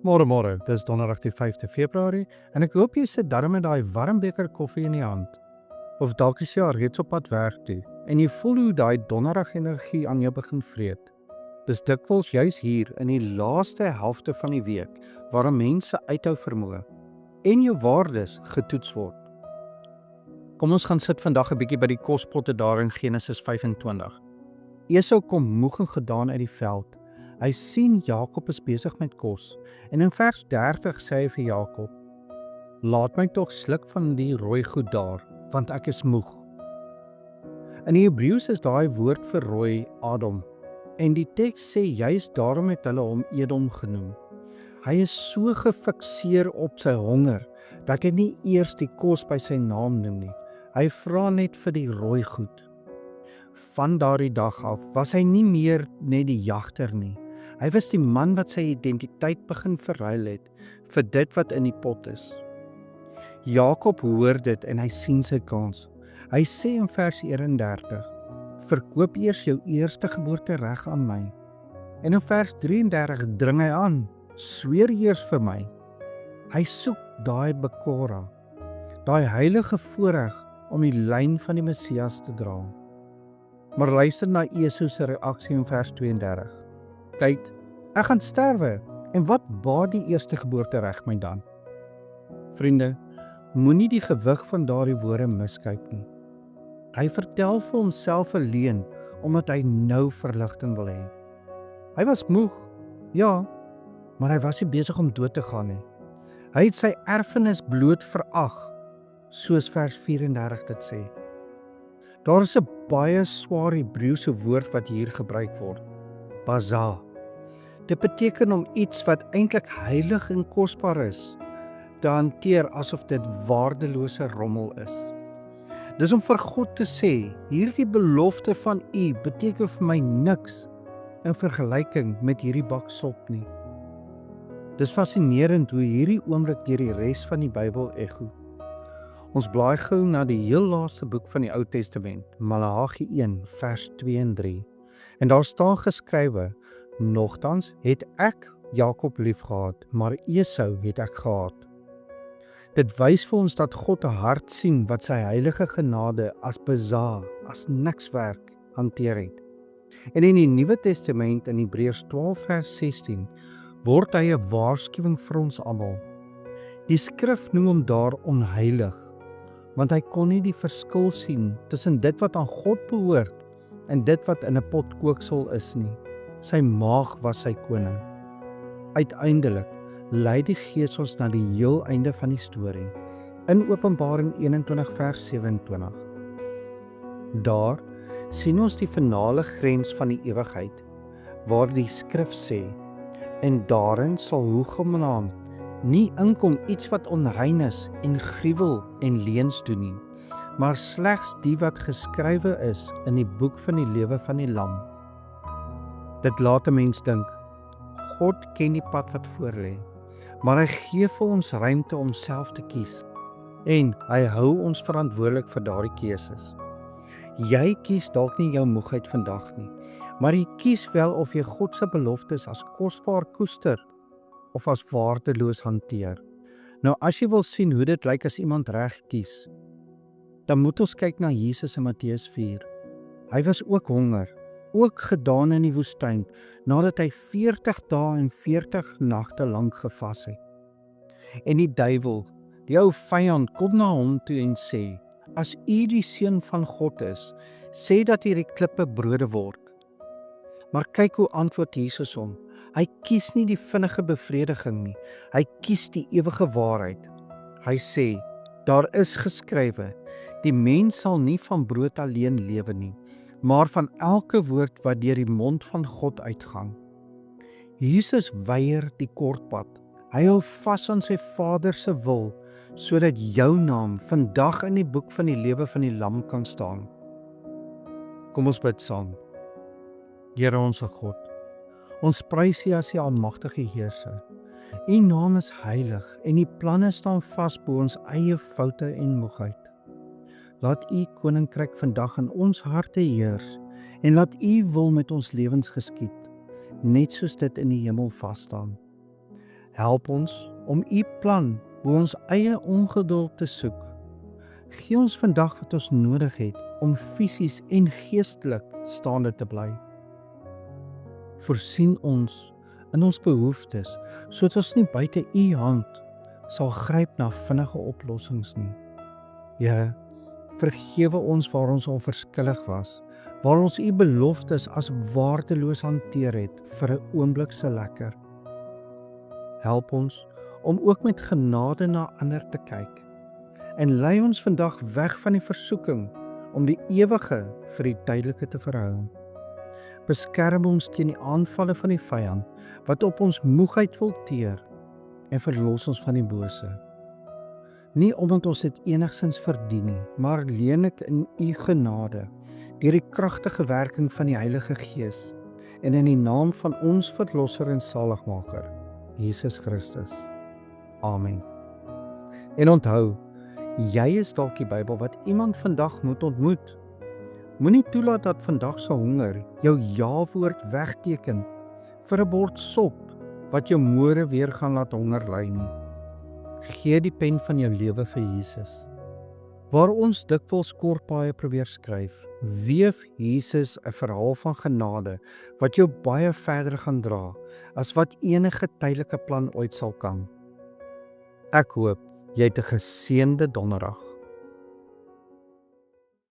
Môre, dis donderdag die 5de Februarie en ek hoop jy sit darm met daai warm beker koffie in die hand. Of dalk is jy al reeds op pad werk toe en jy voel hoe daai donderdag energie aan jou begin vreet. Dis dikwels juis hier in die laaste helfte van die week waar mense uithou vermoë en jou waardes getoets word. Kom ons gaan sit vandag 'n bietjie by die kospotte daar in Genesis 25. Esau kom moeg en gedaan uit die veld. Hy sien Jakob is besig met kos en in vers 30 sê hy vir Jakob: "Laat my tog sluk van die rooi goed daar, want ek is moeg." In die Hebreëus is daai woord vir rooi Adam en die teks sê juis daarom het hulle hom Edom genoem. Hy is so gefikseer op sy honger dat hy nie eers die kos by sy naam noem nie. Hy vra net vir die rooi goed. Van daardie dag af was hy nie meer net die jagter nie. Hy was die man wat sy identiteit begin verruil het vir dit wat in die pot is. Jakob hoor dit en hy sien sy kans. Hy sê in vers 31, "Verkoop eers jou eerste geboortereg aan my." En in vers 33 dring hy aan, "Sweer eers vir my." Hy soek daai bekora, daai heilige voorreg om die lyn van die Messias te dra. Maar luister na Esau se reaksie in vers 32. "Kyk, ek gaan sterwe, en wat baat die eerste geboortereg my dan?" Vriende, moenie die gewig van daardie woorde miskyk nie. Hy vertel vir homself 'n leuen, omdat hy nou verligting wil hê. Hy was moeg, ja, maar hy was nie besig om dood te gaan nie. Hy het sy erfenis bloot verag, soos vers 34 dit sê. Daar is 'n baie swaar Hebreëse woord wat hier gebruik word, baza. Dit beteken om iets wat eintlik heilig en kosbaar is, te hanteer asof dit waardelose rommel is. Dis om vir God te sê, hierdie belofte van U beteken vir my niks in vergelyking met hierdie bak sop nie. Dis fascinerend hoe hierdie oomblik deur die res van die Bybel ekho. Ons blaai gou na die heel laaste boek van die Ou Testament, Maleagi 1 vers 2 en 3. En daar staan geskrywe: "Nogtans het ek Jakob liefgehad, maar Esau het ek gehaat." Dit wys vir ons dat God 'n hart sien wat sy heilige genade as besaar, as niks werk, hanteer het. En in die Nuwe Testament in Hebreërs 12 vers 16 word hy 'n waarskuwing vir ons almal. Die skrif noem hom daar onheilig, want hy kon nie die verskil sien tussen dit wat aan God behoort en dit wat in 'n pot kooksel is nie. Sy maag was sy koning. Uiteindelik lei die Gees ons na die heel einde van die storie, in Openbaring 21 vers 27. Daar sien ons die finale grens van die ewigheid, waar die skrif sê, "En daarin sal hoegenaamd nie inkom iets wat onrein is en gruwel en leuns doen nie, maar slegs die wat geskrywe is in die boek van die lewe van die Lam." Dit laat 'n mens dink, God ken die pad wat voorlê, maar hy gee vir ons ruimte om self te kies. En hy hou ons verantwoordelik vir daardie keuses. Jy kies dalk nie jou moegheid vandag nie, maar jy kies wel of jy God se beloftes as kosbaar koester of as waardeloos hanteer. Nou as jy wil sien hoe dit lyk as iemand reg kies, dan moet ons kyk na Jesus in Matteus 4. Hy was ook honger, ook gedaan in die woestyn, nadat hy 40 dae en 40 nagte lank gevas het. En die duiwel, die ou vyand, kom na hom toe en sê, "As U die seun van God is, sê dat hierdie klippe brode word." Maar kyk hoe antwoord Jesus hom. Hy kies nie die vinnige bevrediging nie, hy kies die ewige waarheid. Hy sê, "Daar is geskrywe, die mens sal nie van brood alleen lewe nie, maar van elke woord wat deur die mond van God uitgaan." Jesus weier die kort pad. Hy hou vas aan sy Vader se wil, sodat jou naam vandag in die boek van die lewe van die Lam kan staan. Kom ons bid saam. Here onsse God, ons prys U as die almagtige Heerser. U naam is heilig en U planne staan vas bo ons eie foute en moegheid. Laat U koninkryk vandag in ons harte heers en laat U wil met ons lewens geskied, net soos dit in die hemel vas staan. Help ons om U plan bo ons eie ongeduld te soek. Gee ons vandag wat ons nodig het om fisies en geestelik staande te bly. Voorsien ons in ons behoeftes, sodat ons nie buite U hand sal gryp na vinnige oplossings nie. Here, vergewe ons waar ons onverskillig was, waar ons U beloftes as waardeloos hanteer het vir 'n oomblik se lekker. Help ons om ook met genade na ander te kyk en lei ons vandag weg van die versoeking om die ewige vir die tydelike te verhou. Beskerm ons teen die aanvalle van die vyand wat op ons moegheid wil teer en verlos ons van die bose. Nie omdat ons dit enigstens verdien nie, maar alleenlik in U genade, deur die kragtige werking van die Heilige Gees en in die naam van ons Verlosser en Saligmaker, Jesus Christus. Amen. En onthou, jy is dalk die Bybel wat iemand vandag moet ontmoet. Moenie toelaat dat vandag se honger jou ja-woord wegteken vir 'n bord sop wat jou môre weer gaan laat honger ly nie. Gee die pen van jou lewe vir Jesus. Waar ons dikwels kortpaaie probeer skryf, weef Jesus 'n verhaal van genade wat jou baie verder gaan dra as wat enige tydelike plan ooit sal kan. Ek hoop jy het 'n geseënde donderdag.